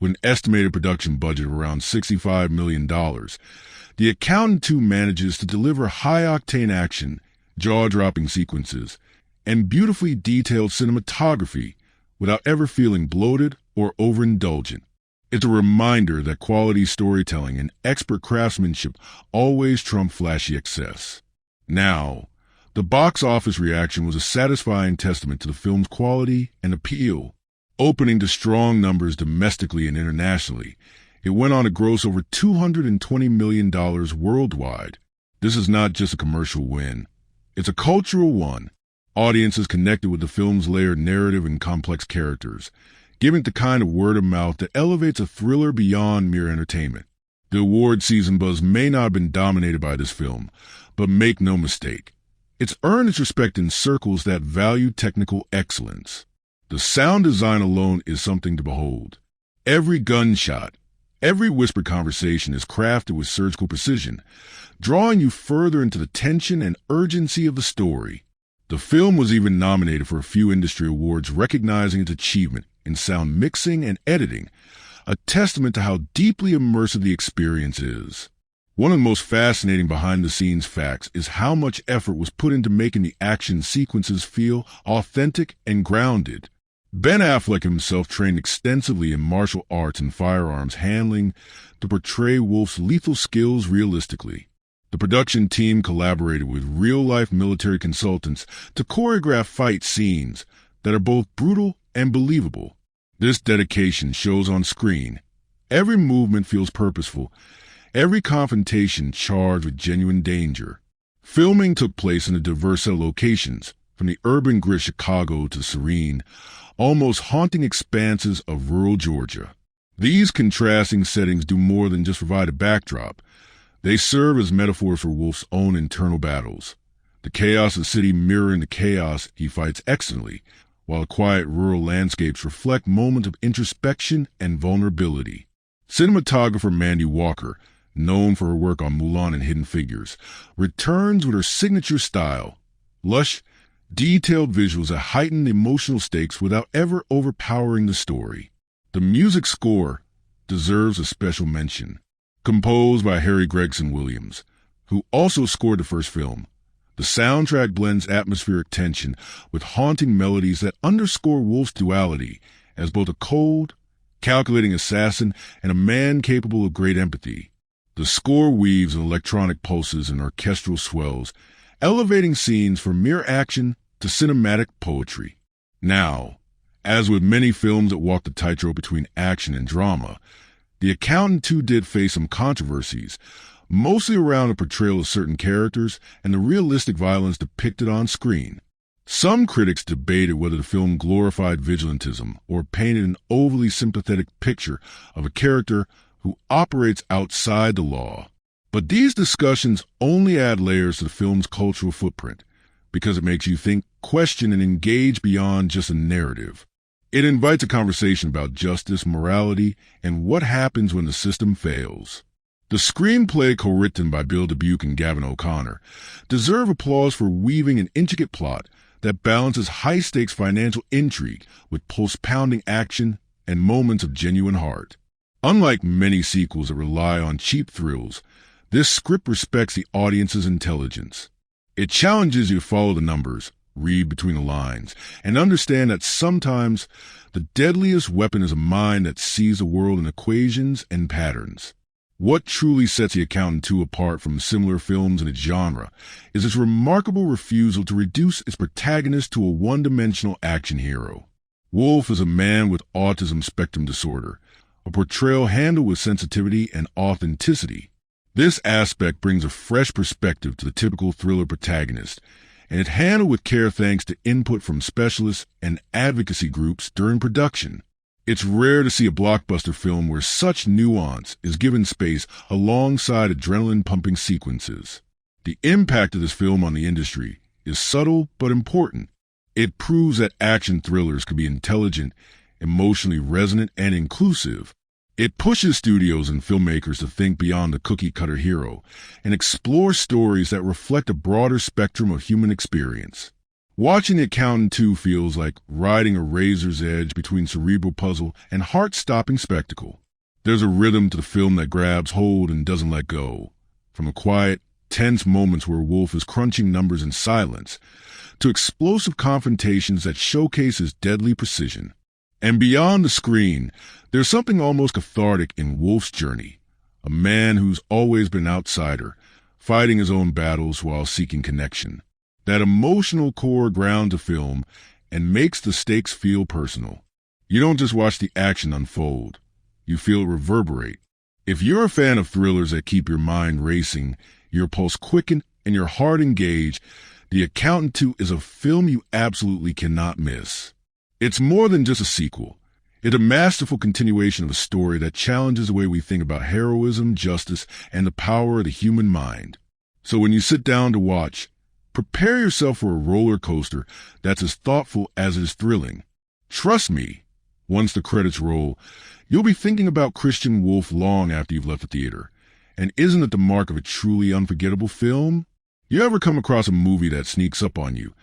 With an estimated production budget of around $65 million, The Accountant 2 manages to deliver high-octane action, jaw-dropping sequences, and beautifully detailed cinematography without ever feeling bloated or overindulgent. It's a reminder that quality storytelling and expert craftsmanship always trump flashy excess. Now, the box office reaction was a satisfying testament to the film's quality and appeal. Opening to strong numbers domestically and internationally, it went on to gross over $220 million worldwide. This is not just a commercial win. It's a cultural one. Audiences connected with the film's layered narrative and complex characters, giving it the kind of word of mouth that elevates a thriller beyond mere entertainment. The award season buzz may not have been dominated by this film, but make no mistake, it's earned its respect in circles that value technical excellence. The sound design alone is something to behold. Every gunshot, every whispered conversation is crafted with surgical precision, drawing you further into the tension and urgency of the story. The film was even nominated for a few industry awards recognizing its achievement in sound mixing and editing, a testament to how deeply immersive the experience is. One of the most fascinating behind-the-scenes facts is how much effort was put into making the action sequences feel authentic and grounded. Ben Affleck himself trained extensively in martial arts and firearms handling to portray Wolf's lethal skills realistically. The production team collaborated with real-life military consultants to choreograph fight scenes that are both brutal and believable. This dedication shows on screen. Every movement feels purposeful, every confrontation charged with genuine danger. Filming took place in a diverse set of locations, from the urban grit of Chicago to serene, almost haunting expanses of rural Georgia. These contrasting settings do more than just provide a backdrop. They serve as metaphors for Wolf's own internal battles. The chaos of the city mirroring the chaos he fights excellently, while the quiet rural landscapes reflect moments of introspection and vulnerability. Cinematographer Mandy Walker, known for her work on Mulan and Hidden Figures, returns with her signature style. Lush, detailed visuals that heighten the emotional stakes without ever overpowering the story. The music score deserves a special mention. Composed by Harry Gregson Williams, who also scored the first film, the soundtrack blends atmospheric tension with haunting melodies that underscore Wolf's duality as both a cold, calculating assassin and a man capable of great empathy. The score weaves in electronic pulses and orchestral swells, elevating scenes from mere action to cinematic poetry. Now, as with many films that walk the tightrope between action and drama, The Accountant 2 did face some controversies, mostly around the portrayal of certain characters and the realistic violence depicted on screen. Some critics debated whether the film glorified vigilantism or painted an overly sympathetic picture of a character who operates outside the law. But these discussions only add layers to the film's cultural footprint, because it makes you think, question, and engage beyond just a narrative. It invites a conversation about justice, morality, and what happens when the system fails. The screenplay, co-written by Bill Dubuque and Gavin O'Connor, deserve applause for weaving an intricate plot that balances high-stakes financial intrigue with pulse-pounding action and moments of genuine heart. Unlike many sequels that rely on cheap thrills, this script respects the audience's intelligence. It challenges you to follow the numbers, read between the lines, and understand that sometimes the deadliest weapon is a mind that sees the world in equations and patterns. What truly sets The Accountant 2 apart from similar films in its genre is its remarkable refusal to reduce its protagonist to a one-dimensional action hero. Wolf is a man with autism spectrum disorder, a portrayal handled with sensitivity and authenticity. This aspect brings a fresh perspective to the typical thriller protagonist, and it's handled with care thanks to input from specialists and advocacy groups during production. It's rare to see a blockbuster film where such nuance is given space alongside adrenaline-pumping sequences. The impact of this film on the industry is subtle but important. It proves that action thrillers can be intelligent, emotionally resonant, and inclusive. It pushes studios and filmmakers to think beyond the cookie-cutter hero and explore stories that reflect a broader spectrum of human experience. Watching The Accountant 2 feels like riding a razor's edge between cerebral puzzle and heart-stopping spectacle. There's a rhythm to the film that grabs hold and doesn't let go. From the quiet, tense moments where Wolf is crunching numbers in silence, to explosive confrontations that showcase his deadly precision. And beyond the screen, there's something almost cathartic in Wolf's journey. A man who's always been an outsider, fighting his own battles while seeking connection. That emotional core grounds the film and makes the stakes feel personal. You don't just watch the action unfold. You feel it reverberate. If you're a fan of thrillers that keep your mind racing, your pulse quicken, and your heart engaged, The Accountant 2 is a film you absolutely cannot miss. It's more than just a sequel. It's a masterful continuation of a story that challenges the way we think about heroism, justice, and the power of the human mind. So when you sit down to watch, prepare yourself for a roller coaster that's as thoughtful as it is thrilling. Trust me, once the credits roll, you'll be thinking about Christian Wolf long after you've left the theater. And isn't it the mark of a truly unforgettable film? You ever come across a movie that sneaks up on you,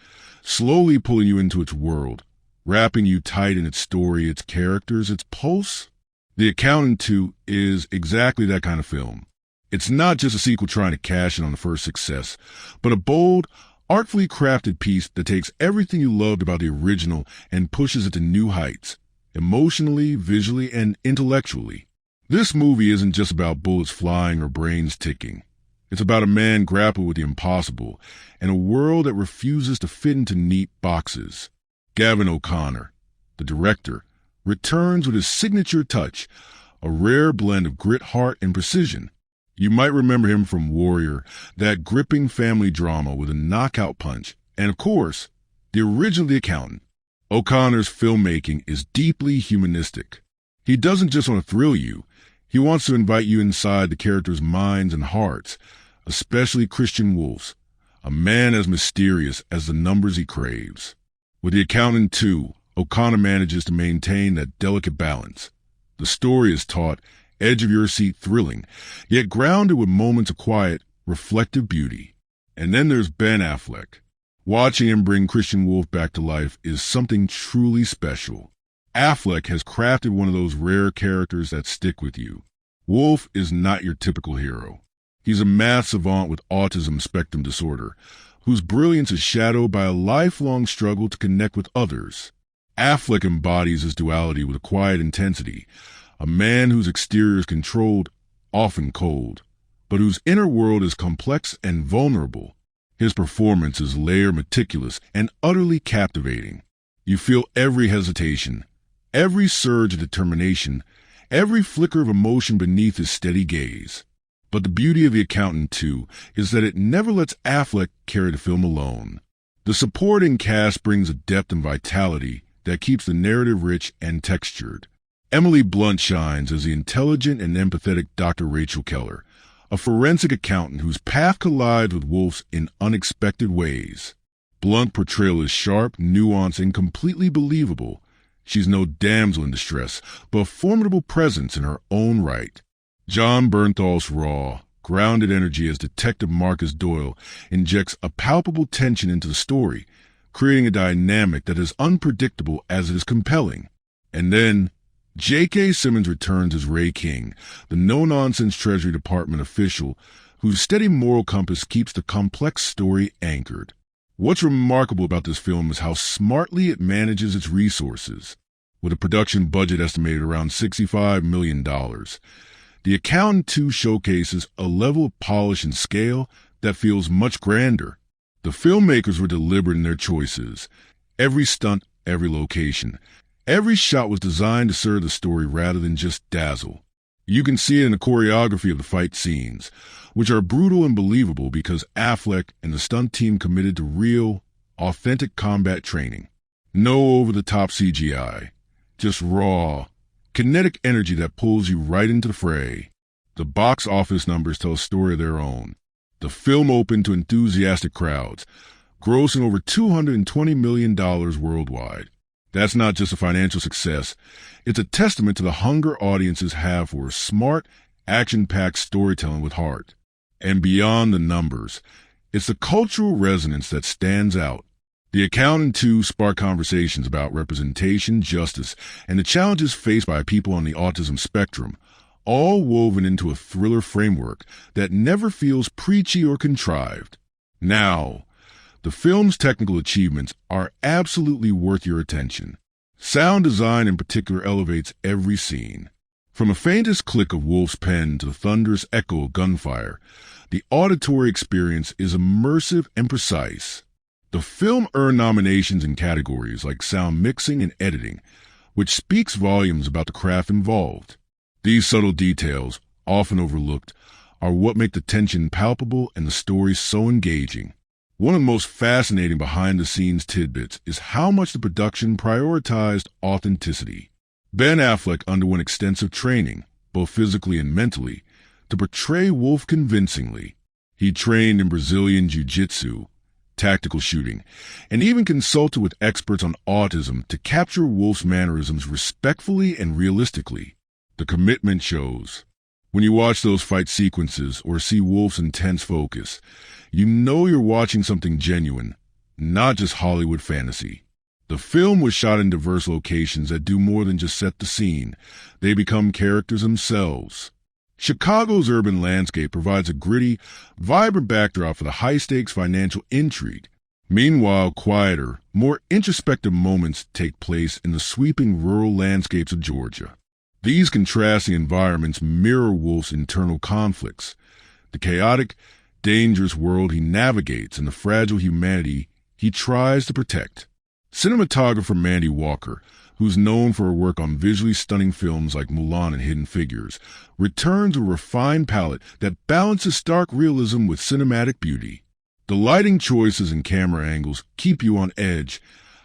slowly pulling you into its world, wrapping you tight in its story, its characters, its pulse? The Accountant 2 is exactly that kind of film. It's not just a sequel trying to cash in on the first success, but a bold, artfully crafted piece that takes everything you loved about the original and pushes it to new heights, emotionally, visually, and intellectually. This movie isn't just about bullets flying or brains ticking. It's about a man grappling with the impossible and a world that refuses to fit into neat boxes. Gavin O'Connor, the director, returns with his signature touch, a rare blend of grit, heart, and precision. You might remember him from Warrior, that gripping family drama with a knockout punch, and of course, the original The Accountant. O'Connor's filmmaking is deeply humanistic. He doesn't just want to thrill you, he wants to invite you inside the characters' minds and hearts, especially Christian Wolf's, a man as mysterious as the numbers he craves. With The Accountant 2, O'Connor manages to maintain that delicate balance. The story is taut, edge-of-your-seat thrilling, yet grounded with moments of quiet, reflective beauty. And then there's Ben Affleck. Watching him bring Christian Wolf back to life is something truly special. Affleck has crafted one of those rare characters that stick with you. Wolf is not your typical hero. He's a math savant with autism spectrum disorder, whose brilliance is shadowed by a lifelong struggle to connect with others. Affleck embodies his duality with a quiet intensity, a man whose exterior is controlled, often cold, but whose inner world is complex and vulnerable. His performance is layered, meticulous, and utterly captivating. You feel every hesitation, every surge of determination, every flicker of emotion beneath his steady gaze. But the beauty of The Accountant 2 is that it never lets Affleck carry the film alone. The supporting cast brings a depth and vitality that keeps the narrative rich and textured. Emily Blunt shines as the intelligent and empathetic Dr. Rachel Keller, a forensic accountant whose path collides with Wolf's in unexpected ways. Blunt's portrayal is sharp, nuanced, and completely believable. She's no damsel in distress, but a formidable presence in her own right. Jon Bernthal's raw, grounded energy as Detective Marcus Doyle injects a palpable tension into the story, creating a dynamic that is unpredictable as it is compelling. And then, J.K. Simmons returns as Ray King, the no-nonsense Treasury Department official whose steady moral compass keeps the complex story anchored. What's remarkable about this film is how smartly it manages its resources. With a production budget estimated around $65 million, The Accountant 2 showcases a level of polish and scale that feels much grander. The filmmakers were deliberate in their choices. Every stunt, every location, every shot was designed to serve the story rather than just dazzle. You can see it in the choreography of the fight scenes, which are brutal and believable because Affleck and the stunt team committed to real, authentic combat training. No over-the-top CGI, just raw, kinetic energy that pulls you right into the fray. The box office numbers tell a story of their own. The film opened to enthusiastic crowds, grossing over $220 million worldwide. That's not just a financial success. It's a testament to the hunger audiences have for smart, action-packed storytelling with heart. And beyond the numbers, it's the cultural resonance that stands out. The Accountant 2 sparked conversations about representation, justice, and the challenges faced by people on the autism spectrum, all woven into a thriller framework that never feels preachy or contrived. Now, the film's technical achievements are absolutely worth your attention. Sound design in particular elevates every scene. From the faintest click of Wolf's pen to the thunderous echo of gunfire, the auditory experience is immersive and precise. The film earned nominations in categories like sound mixing and editing, which speaks volumes about the craft involved. These subtle details, often overlooked, are what make the tension palpable and the story so engaging. One of the most fascinating behind-the-scenes tidbits is how much the production prioritized authenticity. Ben Affleck underwent extensive training, both physically and mentally, to portray Wolf convincingly. He trained in Brazilian jiu-jitsu, tactical shooting, and even consulted with experts on autism to capture Wolf's mannerisms respectfully and realistically. The commitment shows. When you watch those fight sequences or see Wolf's intense focus, you know you're watching something genuine, not just Hollywood fantasy. The film was shot in diverse locations that do more than just set the scene. They become characters themselves. Chicago's urban landscape provides a gritty, vibrant backdrop for the high-stakes financial intrigue. Meanwhile, quieter, more introspective moments take place in the sweeping rural landscapes of Georgia. These contrasting environments mirror Wolf's internal conflicts, the chaotic, dangerous world he navigates and the fragile humanity he tries to protect. Cinematographer Mandy Walker, who's known for her work on visually stunning films like Mulan and Hidden Figures, returns a refined palette that balances stark realism with cinematic beauty. The lighting choices and camera angles keep you on edge,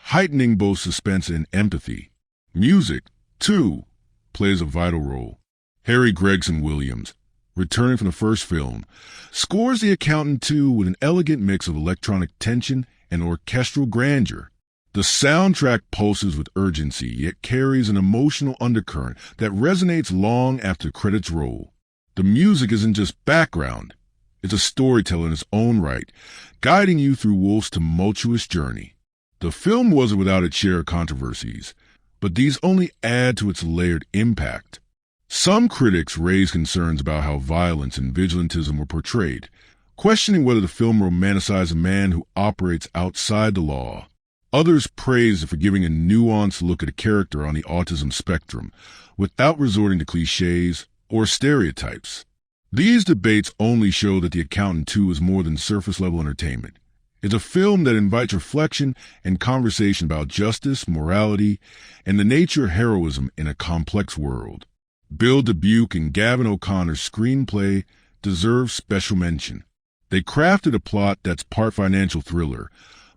heightening both suspense and empathy. Music, too, plays a vital role. Harry Gregson Williams, returning from the first film, scores The Accountant 2 with an elegant mix of electronic tension and orchestral grandeur. The soundtrack pulses with urgency, yet carries an emotional undercurrent that resonates long after credits roll. The music isn't just background. It's a storyteller in its own right, guiding you through Wolf's tumultuous journey. The film wasn't without its share of controversies, but these only add to its layered impact. Some critics raised concerns about how violence and vigilantism were portrayed, questioning whether the film romanticized a man who operates outside the law. Others praised it for giving a nuanced look at a character on the autism spectrum, without resorting to cliches or stereotypes. These debates only show that The Accountant 2 is more than surface-level entertainment. It's a film that invites reflection and conversation about justice, morality, and the nature of heroism in a complex world. Bill Dubuque and Gavin O'Connor's screenplay deserves special mention. They crafted a plot that's part financial thriller,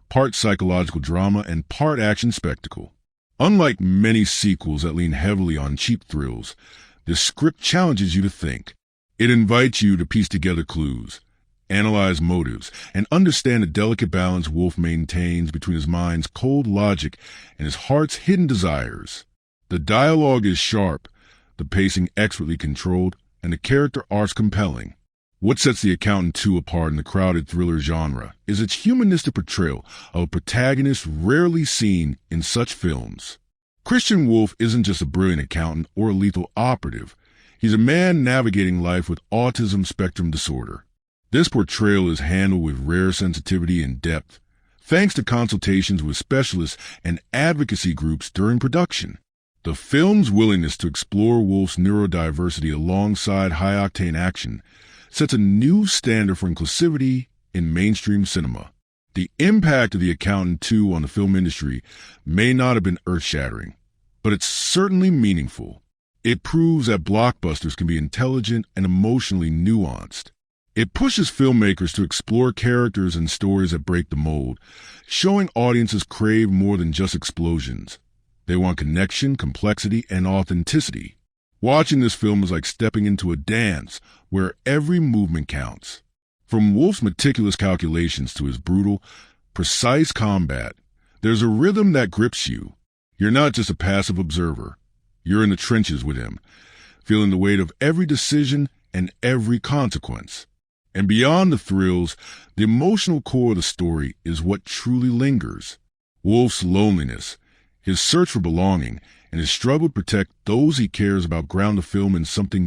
part psychological drama, and part action spectacle. Unlike many sequels that lean heavily on cheap thrills, this script challenges you to think. It invites you to piece together clues, analyze motives, and understand the delicate balance Wolf maintains between his mind's cold logic and his heart's hidden desires. The dialogue is sharp, the pacing expertly controlled, and the character arcs compelling. What sets The Accountant 2 apart in the crowded thriller genre is its humanistic portrayal of a protagonist rarely seen in such films. Christian Wolf isn't just a brilliant accountant or a lethal operative. He's a man navigating life with autism spectrum disorder. This portrayal is handled with rare sensitivity and depth, thanks to consultations with specialists and advocacy groups during production. The film's willingness to explore Wolf's neurodiversity alongside high-octane action sets a new standard for inclusivity in mainstream cinema. The impact of The Accountant 2 on the film industry may not have been earth-shattering, but it's certainly meaningful. It proves that blockbusters can be intelligent and emotionally nuanced. It pushes filmmakers to explore characters and stories that break the mold, showing audiences crave more than just explosions. They want connection, complexity, and authenticity. Watching this film is like stepping into a dance where every movement counts. From Wolf's meticulous calculations to his brutal, precise combat, there's a rhythm that grips you. You're not just a passive observer. You're in the trenches with him, feeling the weight of every decision and every consequence. And beyond the thrills, the emotional core of the story is what truly lingers. Wolf's loneliness, his search for belonging, and his struggle to protect those he cares about ground the film in something